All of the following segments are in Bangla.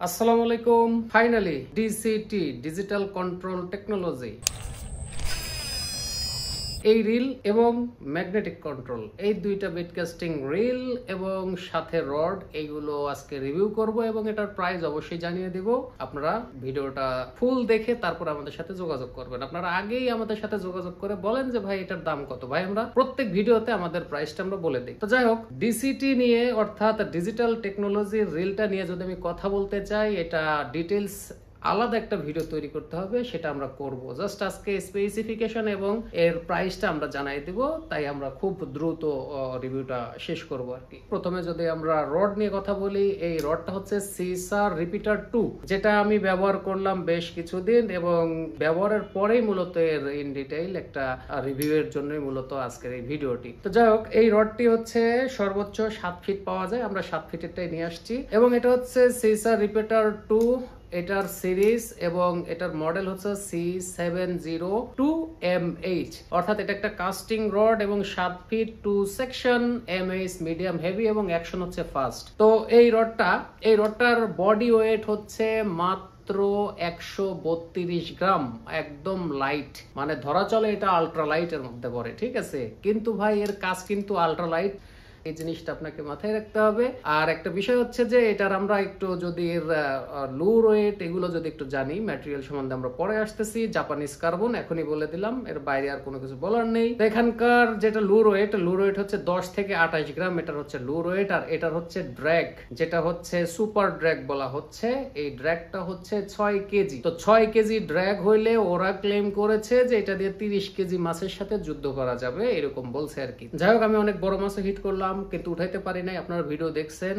আসসালামু আলাইকুম। ফাইনালি ডিসিটি ডিজিটাল কন্ট্রোল টেকনোলজি এই রিল এবং ম্যাগনেটিক কন্ট্রোল এই দুইটা বেডকাস্টিং রিল এবং সাথে রড এইগুলো আজকে রিভিউ করব এবং এটার প্রাইস অবশ্যই জানিয়ে দিব। আপনারা ভিডিওটা ফুল দেখে তারপর আমাদের সাথে যোগাযোগ করবেন। আপনারা আগেই আমাদের সাথে যোগাযোগ করে বলেন যে ভাই এটার দাম কত। ভাই আমরা প্রত্যেক ভিডিওতে আমাদের প্রাইসটা আমরা বলে দিই। তো যাই হোক, ডিসিটি নিয়ে অর্থাৎ ডিজিটাল টেকনোলজির রিলটা নিয়ে যদি আমি কথা বলতে চাই, এটা ডিটেলস আলাদা একটা ভিডিও তৈরি করতে হবে, সেটা আমরা করব। জাস্ট আজকে স্পেসিফিকেশন এবং এর প্রাইসটা আমরা জানাই দিব, তাই আমরা খুব দ্রুত রিভিউটা শেষ করব আর কি। প্রথমে যদি আমরা রড নিয়ে কথা বলি, এই রডটা হচ্ছে সিসার রিপিটার 2, যেটা আমি ব্যবহার করলাম বেশ কিছুদিন এবং ব্যবহারের পরেই মূলত এর ইন ডিটেইল একটা রিভিউ এর জন্যই মূলত আজকের এই ভিডিওটি। তো যাই হোক, এই রডটি হচ্ছে সর্বোচ্চ 7 ফিট পাওয়া যায়, আমরা 7 ফিটেরটাই নিয়ে আসছি এবং এটা হচ্ছে সিসার রিপিটার 2, এটার সিরিজ এবং এটার মডেল হচ্ছে C702MH, অর্থাৎ এটা একটা কাস্টিং রড এবং 7 feet 2 section, MH medium heavy এবং অ্যাকশন হচ্ছে ফাস্ট। তো এই রডটার বডি ওয়েট হচ্ছে মাত্র 132 গ্রাম, একদম লাইট, মানে ধরা চলে এটা আলট্রা লাইটের মধ্যে পড়ে, ঠিক আছে। কিন্তু ভাই এর কাজ কিন্তু আলট্রা লাইট, এই জিনিসটা আপনাকে মাথায় রাখতে হবে। আর একটা বিষয় হচ্ছে যে এটার আমরা একটু যদি এর লুর ওয়েট এগুলো যদি একটু জানি, ম্যাটেরিয়াল সম্বন্ধে আমরা পরে আসতেছি। জাপানিজ কার্বন এখনই বলে দিলাম, এর বাইরে আর কোনো কিছু বলার নেই। এখানকার যেটা লুর ওয়েট হচ্ছে 10 থেকে 28 গ্রাম, এটার হচ্ছে লুর ওয়েট। আর এটার হচ্ছে ড্র্যাগ, যেটা হচ্ছে সুপার ড্র্যাগ বলা হচ্ছে, এই ড্র্যাগটা হচ্ছে 6 কেজি। তো 6 কেজি ড্র্যাগ হইলে ওরা ক্লেম করেছে যে এটা দিয়ে 30 কেজি মাছের সাথে যুদ্ধ করা যাবে, এরকম বলছে আর কি। যাই হোক, আমি অনেক বড় মাছে হিট করলাম কিন্তু উঠাইতে পারি নাই, আপনারা ভিডিও দেখছেন,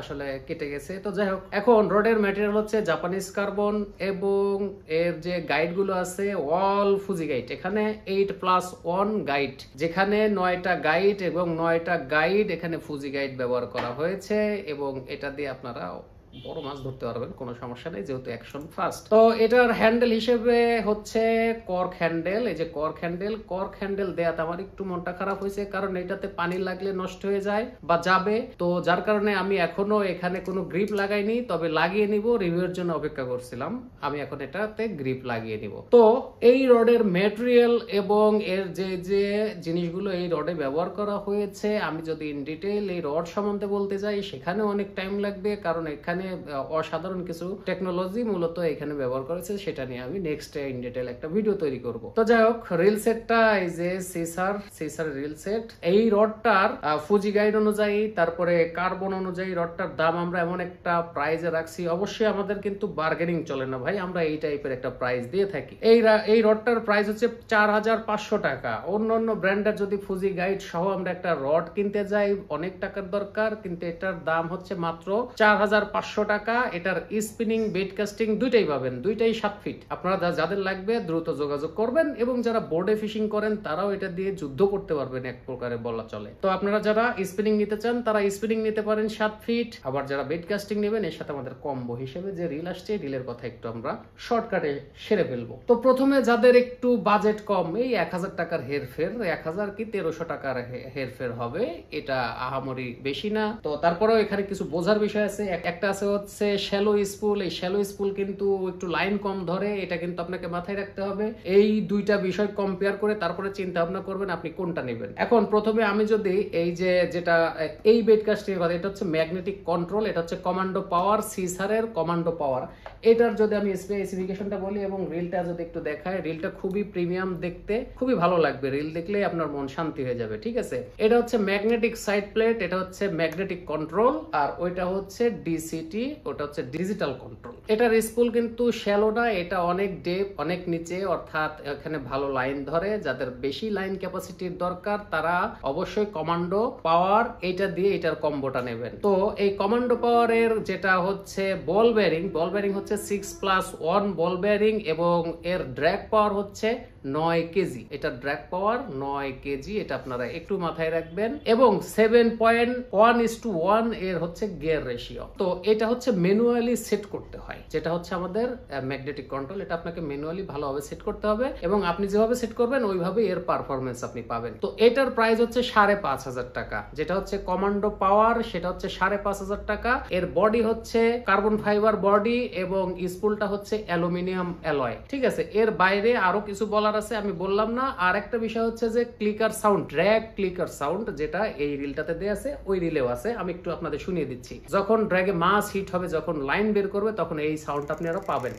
আসলে কেটে গেছে। তো যাই হোক, এখন রডের ম্যাটেরিয়াল হচ্ছে জাপানিজ কার্বন এবং এর যে গাইড গুলো আছে অল ফুজি গাইড, এখানে 8+1 গাইড, যেখানে 9টা গাইড এবং 9টা গাইড এখানে ফুজি গাইড ব্যবহার করা হয়েছে এবং এটা দিয়ে আপনারা বড় মাছ ধরতে পারবেন, কোনো সমস্যা নেই, যেহেতু অ্যাকশন ফাস্ট। তো এটার হ্যান্ডেল হিসেবে হচ্ছে কর্ক হ্যান্ডেল। এই যে কর্ক হ্যান্ডেল দেয়াতে আমার একটু মনটা খারাপ হয়েছে, কারণ এটাতে পানি লাগলে নষ্ট হয়ে যায় বা যাবে, তো যার কারণে আমি এখনো এখানে কোনো গ্রিপ লাগাইনি, তবে লাগিয়ে নিব, রিভিউর জন্য অপেক্ষা করছিলাম। আমি এখন এটাতে গ্রিপ লাগিয়ে নিব। তো এই রডের ম্যাটেরিয়াল এবং এর যে যে জিনিসগুলো এই রডে ব্যবহার করা হয়েছে, আমি যদি ইন ডিটেইল এই রড সম্বন্ধে বলতে যাই সেখানে অনেক টাইম লাগবে, কারণ এখানে অসাধারণ কিছু টেকনোলজি মূলত এখানে ব্যবহার করেছে, সেটা নিয়ে আমি নেক্সট ইন ডিটেইল একটা ভিডিও তৈরি করব। তো যাই হোক, রিল সেটটা এই যে সিসার রিল সেট, এই রডটার ফুজি গাইড অনুযায়ী তারপরে কার্বন অনুযায়ী রডটার দাম আমরা এমন একটা প্রাইজে রাখছি। অবশ্যই আমাদের কিন্তু বার্গেনিং চলে না ভাই, আমরা এই টাইপের একটা প্রাইস দিয়ে থাকি। এই রডটার প্রাইস হচ্ছে 4500 টাকা। অন্য ব্র্যান্ডের যদি ফুজি গাইড সহ আমরা একটা রড কিনতে যাই অনেক টাকার দরকার, কিন্তু এটার দাম হচ্ছে মাত্র 4500 টাকা। এটার স্পিনিং বেড কাস্টিং দুইটাই পাবেন, দুইটাই 7 ফিট। আপনারা যাদের লাগবে দ্রুত যোগাযোগ করবেন এবং যারা বোর্ডে ফিশিং করেন তারাও এটা দিয়ে যুদ্ধ করতে পারবেন, এক প্রকারে বলা চলে। তো আপনারা যারা স্পিনিং নিতে চান তারা স্পিনিং নিতে পারেন 7 ফিট। আবার যারা বেড কাস্টিং নেবেন, এর সাথে আমাদের কম্বো হিসেবে যে রিল আসছে, রিলের কথা একটু আমরা শর্টকাটে সেরে ফেলবো। তো প্রথমে যাদের একটু বাজেট কম, এই 1000 টাকার হেরফের, 1000 কি 1300 টাকার হেরফের হবে, এটা আহামরি বেশি না। তো তারপরেও এখানে কিছু বোঝার বিষয় আছে। একটা আছে হচ্ছে শ্যালো স্পুল। এই শ্যালো স্পুল কিন্তু একটু লাইন কম ধরে, এটা কিন্তু আপনাকে মাথায় রাখতে হবে। এই দুইটা বিষয় কম্পেয়ার করে তারপরে চিন্তা ভাবনা করবেন আপনি কোনটা নেবেন। এখন প্রথমে আমি যদি এই যে যেটা এই বেডকাস্টিং এর কথা, এটা হচ্ছে ম্যাগনেটিক কন্ট্রোল, এটা হচ্ছে কমান্ডো পাওয়ার, সিসারের কমান্ডো পাওয়ার। এটার যদি আমি স্পেসিফিকেশনটা বলি এবং রিলটা যদি একটু দেখায়, রিলটা খুবই প্রিমিয়াম দেখতে, খুবই ভালো লাগবে, রিল দেখলে আপনার মন শান্তি হয়ে যাবে, ঠিক আছে। এটা হচ্ছে ম্যাগনেটিক সাইড প্লেট, এটা হচ্ছে ম্যাগনেটিক কন্ট্রোল, আর ওইটা হচ্ছে ডিসিটি, ওটা হচ্ছে ডিজিটাল কন্ট্রোল। এটার স্পুল কিন্তু শ্যালো না, এটা অনেক ডেপ, অনেক নিচে, অর্থাৎ এখানে ভালো লাইন ধরে। যাদের বেশি লাইন ক্যাপাসিটির দরকার তারা অবশ্যই কমান্ডো পাওয়ার এইটা দিয়ে এটার কম্বোটা নেবেন। তো এই কমান্ডো পাওয়ারের যেটা হচ্ছে বল বেয়ারিং হচ্ছে 6+1 বল বেয়ারিং এবং এর ড্র্যাগ পাওয়ার হচ্ছে 9 কেজি, এটা ড্র্যাগ পাওয়ার 9 কেজি, এটা আপনারা একটু মাথায় রাখবেন। এবং 7.1:1 এর হচ্ছে গিয়ার রেশিও। তো এটা হচ্ছে ম্যানুয়ালি সেট করতে হয়, যেটা হচ্ছে আমাদের ম্যাগনেটিক কন্ট্রোল, এটা আপনাকে ম্যানুয়ালি ভালোভাবে সেট করতে হবে এবং আপনি যেভাবে সেট করবেন ওইভাবে এর পারফরমেন্স আপনি পাবেন। তো এটার প্রাইস হচ্ছে 5,500 টাকা, যেটা হচ্ছে কমান্ডো পাওয়ার, সেটা হচ্ছে 5,500 টাকা। এর বডি হচ্ছে কার্বন ফাইবার বডি এবং স্পুলটা হচ্ছে অ্যালুমিনিয়াম অ্যালয়, ঠিক আছে। এর বাইরে আরো কিছু বলার আছে, আমি বললাম না। আর একটা বিষয় হচ্ছে যে clicker sound, drag clicker sound, যেটা এই রিলটাতে দেয়া আছে ওই রিলেও আছে, আমি একটু আপনাদের শুনিয়ে দিচ্ছি। যখন ড্র্যাগে মাস হিট হবে, যখন লাইন বের করবে, তখন এই সাউন্ড আপনি আরো পাবেন।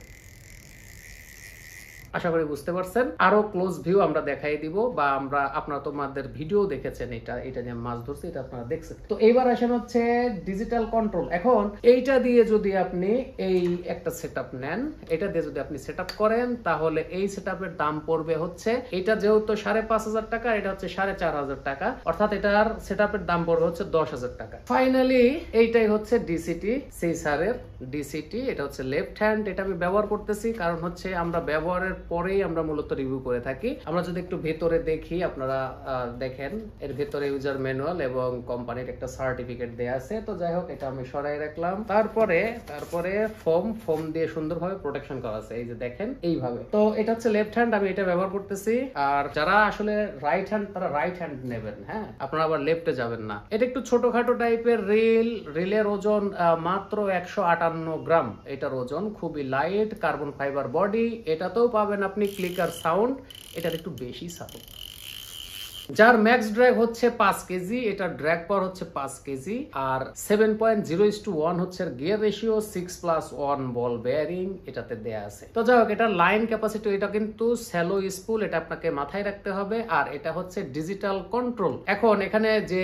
আশা করি বুঝতে পারছেন। আরো ক্লোজ ভিউ আমরা দেখাই দিব, বা আমরা আপনারা তোমাদের ভিডিও দেখেছেন, এটা নিয়ে মাছ ধরছি, এটা আপনারা দেখছেন। তো এইবার আসেন হচ্ছে ডিজিটাল কন্ট্রোল। এখন এইটা দিয়ে যদি আপনি এই একটা সেটআপ নেন, এটা দিয়ে যদি আপনি সেটআপ করেন, তাহলে এই সেটআপের দাম পড়বে হচ্ছে, এটা যেহেতু 5,500 টাকা, এটা হচ্ছে 4,500 টাকা, অর্থাৎ এটার সেটআপের দাম পড়বে হচ্ছে 10,000 টাকা। ফাইনালি এইটাই হচ্ছে ডিসিটি, সেইসারের ডিসিটি। এটা হচ্ছে লেফট হ্যান্ড, এটা আমি ব্যবহার করতেছি কারণ হচ্ছে আমরা ব্যবহারের পরেই আমরা মূলত রিভিউ করে থাকি। আমরা যদি একটু ভেতরে দেখি, আপনারা দেখেন এর ভেতরে ইউজার ম্যানুয়াল এবং কোম্পানির একটা সার্টিফিকেট দেয়া আছে। তো যাই হোক, এটা আমি সরাই রাখলাম। তারপরে ফোম দিয়ে সুন্দরভাবে প্রোটেকশন করা আছে, এই যে দেখেন এইভাবে। তো এটা হচ্ছে লেফট হ্যান্ড, আমি এটা ব্যবহার করতেছি। আর যারা আসলে রাইট হ্যান্ড, তারা রাইট হ্যান্ড নেবেন, হ্যাঁ, আপনারা আবার লেফটে যাবেন না। এটা একটু ছোটখাটো টাইপের রিলের ওজন মাত্র 158 গ্রাম এটার ওজন, খুবই লাইট, কার্বন ফাইবার বডি। এটাতেও পাবেন আপনি ক্লিকার সাউন্ড, এটার একটু বেশি সাউন্ড। যার ম্যাক্স ড্র্যাগ হচ্ছে 5 কেজি, এটা ড্র্যাগ পাওয়ার হচ্ছে 5 কেজি, আর 7.0:1 হচ্ছে গিয়ার রেশিও, 6+1 বল বেয়ারিং এটাতে দেয়া আছে। তো যাই হোক, এটা লাইন ক্যাপাসিটি, এটা কিন্তু স্যালো স্পুল, এটা আপনাকে মাথায় রাখতে হবে। আর এটা হচ্ছে ডিজিটাল কন্ট্রোল। এখন এখানে যে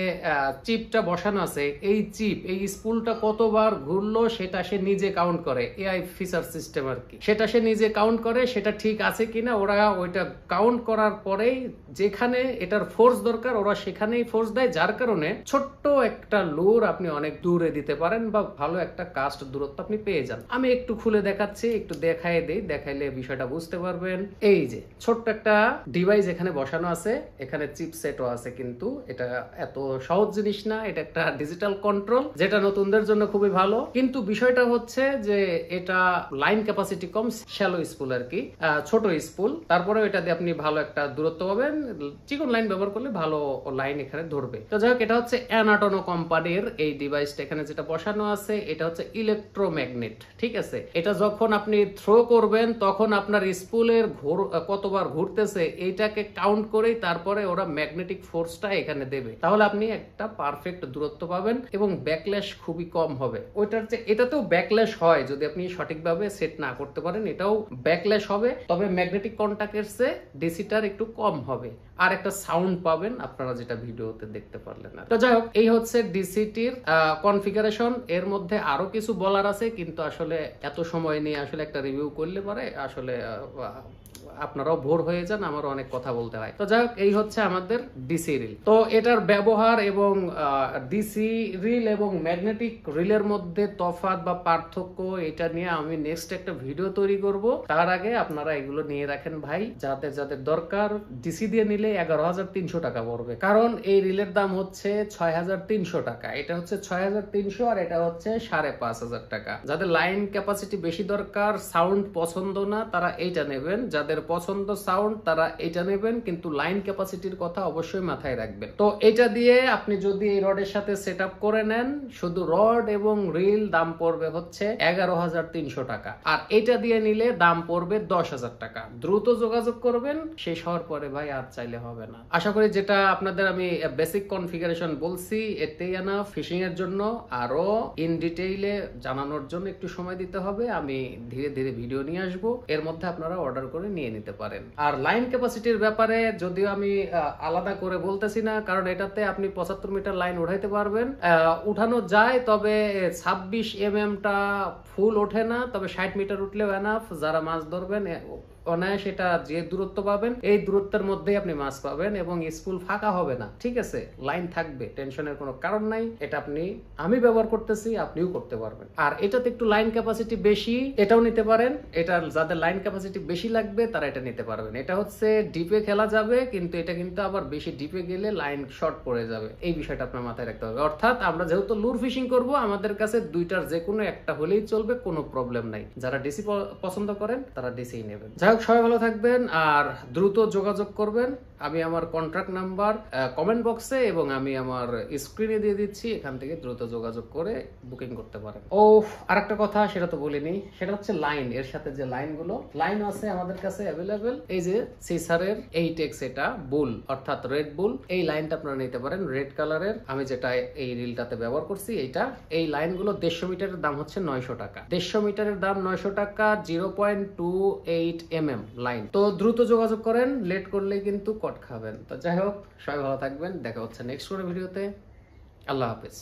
চিপটা বসানো আছে, এই চিপ, এই স্পুলটা কতবার ঘুরলো সেটা সে নিজে কাউন্ট করে, এআই ফিচার সিস্টেম আর কি, সেটা সে নিজে কাউন্ট করে, সেটা ঠিক আছে কিনা ওরা ওইটা কাউন্ট করার পরেই যেখানে এটার ফোর্স দরকার ওরা সেখানেই ফোর্স দেয়, যার কারণে ছোট্ট একটা লুর আপনি অনেক দূরে দিতে পারেন বা ভালো একটা কাস্ট দূরত্ব আপনি পেয়ে যান। আমি একটু খুলে দেখাচ্ছি, একটু দেখাই দেই, দেখাইলে বিষয়টা বুঝতে পারবেন। এই যে ছোট্ট একটা ডিভাইস এখানে বসানো আছে, এখানে চিপসেটও আছে, কিন্তু এটা এত সহজ জিনিস না, এটা একটা ডিজিটাল কন্ট্রোল, যেটা নতুনদের জন্য খুবই ভালো। কিন্তু বিষয়টা হচ্ছে যে এটা লাইন ক্যাপাসিটি কম, শ্যালো স্পুল আর কি, ছোট স্পুল। তারপরে এটা দিয়ে আপনি ভালো একটা দূরত্ব পাবেন, চিকন লাইন ব্যবহার করলে ভালো লাইন এখানে ধরবে। তো যাই হোক, এটা হচ্ছে অ্যানাটোনো কোম্পানির এই ডিভাইসটা, এখানে যেটা বসানো আছে এটা হচ্ছে ইলেকট্রোম্যাগনেট, ঠিক আছে। এটা যখন আপনি থ্রো করবেন তখন আপনার স্পুলের কতবার ঘুরতেছে এইটাকে কাউন্ট করেই তারপরে ওরা ম্যাগনেটিক ফোর্সটা এখানে দেবে, তাহলে আপনি একটা পারফেক্ট দূরত্ব পাবেন এবং ব্যাকল্যাশ খুবই কম হবে। ওইটার যে এটাতেও ব্যাকল্যাশ হয়, যদি আপনি সঠিকভাবে সেট না করতে পারেন এটাও ব্যাকল্যাশ হবে, তবে ম্যাগনেটিক কন্টাক্টের চেয়ে ডিসিটার একটু কম হবে, আর একটা সাউন্ড পাবেন আপনারা যেটা ভিডিওতে দেখতে পারলেন না। তো যাই হোক, এই হচ্ছে ডিসিটির কনফিগারেশন। এর মধ্যে আরো কিছু বলার আছে, কিন্তু আসলে এত সময় নিয়ে আসলে একটা রিভিউ করলে পরে আসলে আপনারাও ভোর হয়ে যান, আমারও অনেক কথা বলতে হয়। তো যাই হোক, এই হচ্ছে আমাদের ডিসি রিল। তো এটার ব্যবহার এবং ডিসি রিল এবং ম্যাগনেটিক রিলের মধ্যে তফাৎ বা পার্থক্য, এটা নিয়ে আমি নেক্সট একটা ভিডিও তৈরি করব। তার আগে আপনারা এগুলো নিয়ে রাখেন ভাই, যাদের যাদের দরকার। ডিসি দিয়ে নিলে 11,300 টাকা পড়বে, কারণ এই রিলের দাম হচ্ছে 6,300 টাকা, এটা হচ্ছে 6,300 আর এটা হচ্ছে 5,500 টাকা। যাদের লাইন ক্যাপাসিটি বেশি দরকার, সাউন্ড পছন্দ না, তারা এইটা নেবেন। যাদের পছন্দ সাউন্ড তারা এটা নেবেন, কিন্তু লাইন ক্যাপাসিটির কথা অবশ্যই মাথায় রাখবেন। তো এটা দিয়ে আপনি যদি এই রডের সাথে সেট আপ করে নেন, শুধু রড এবং রিল দাম পড়বে হচ্ছে 11,300 টাকা, আর এটা দিয়ে নিলে দাম পড়বে 10,000 টাকা। দ্রুত যোগাযোগ করবেন, শেষ হওয়ার পরে ভাই আর চাইলে হবে না। আশা করি যেটা আপনাদের আমি বেসিক কনফিগারেশন বলছি এতেই না, ফিশিং এর জন্য আরো ইন ডিটেইলে জানানোর জন্য একটু সময় দিতে হবে। আমি ধীরে ধীরে ভিডিও নিয়ে আসবো, এর মধ্যে আপনারা অর্ডার করে নিয়ে নিতে পারেন। আর লাইন ক্যাপাসিটির ব্যাপারে যদিও আমি আলাদা করে বলতেছি না, কারণ এটাতে আপনি 75 মিটার লাইন উঠাইতে পারবেন, উঠানো যায়, তবে 26 mm টা ফুল ওঠে না, তবে 60 মিটার উঠলেও এনাফ। যারা মাছ ধরবেন অনায়াসে এটা যে দূরত্ব পাবেন এই দূরত্বের মধ্যেই আপনি মাছ পাবেন এবং স্পুল ফাঁকা হবে না, ঠিক আছে, লাইন থাকবে, টেনশনের কোনো কারণ নাই। এটা আমি ব্যবহার করতেছি, আপনিও করতে পারবেন। আর এটাতে একটু লাইন ক্যাপাসিটি বেশি, এটাও নিতে পারেন। এটা যাদের লাইন ক্যাপাসিটি বেশি লাগবে তারা এটা নিতে পারবেন। এটা হচ্ছে ডিপে খেলা যাবে, কিন্তু এটা কিন্তু আবার বেশি ডিপে গেলে লাইন শর্ট পড়ে যাবে, এই বিষয়টা আপনার মাথায় রাখতে হবে। অর্থাৎ আমরা যেহেতু লুর ফিশিং করব, আমাদের কাছে দুইটার যে কোনো একটা হলেই চলবে, কোনো প্রবলেম নাই। যারা ডিসি পছন্দ করেন তারা ডিসি নেবেন। যাই হোক, সবাই ভালো থাকবেন আর দ্রুত যোগাযোগ করবেন। আমি আমার কন্ট্রাক্ট নাম্বার কমেন্ট বক্সে এবং আমি আমার স্ক্রিনে দিয়ে দিচ্ছি, এখান থেকে দ্রুত যোগাযোগ করে বুকিং করতে পারেন। ও আরেকটা কথা, সেটা তো বলিনি, সেটা হচ্ছে লাইন। এর সাথে যে লাইন আছে আমাদের কাছে অ্যাভেলেবেল। এই যে সিসারের 8X, এটা বুল অর্থাৎ রেড বুল, এই লাইনটা আপনারা নিতে পারেন রেড কালারের। আমি যেটা এই রিলটাতে ব্যবহার করছি এইটা। এই লাইনগুলো 150 মিটারের দাম হচ্ছে 900 টাকা। 150 মিটারের দাম 900 টাকা, 0.28 mm লাইন। তো দ্রুত যোগাযোগ করেন, লেট করলেই কিন্তু কট খাবেন। তো যাই হোক, সবাই ভালো থাকবেন, দেখা হচ্ছে নেক্সট কোনো ভিডিওতে। আল্লাহ হাফেজ।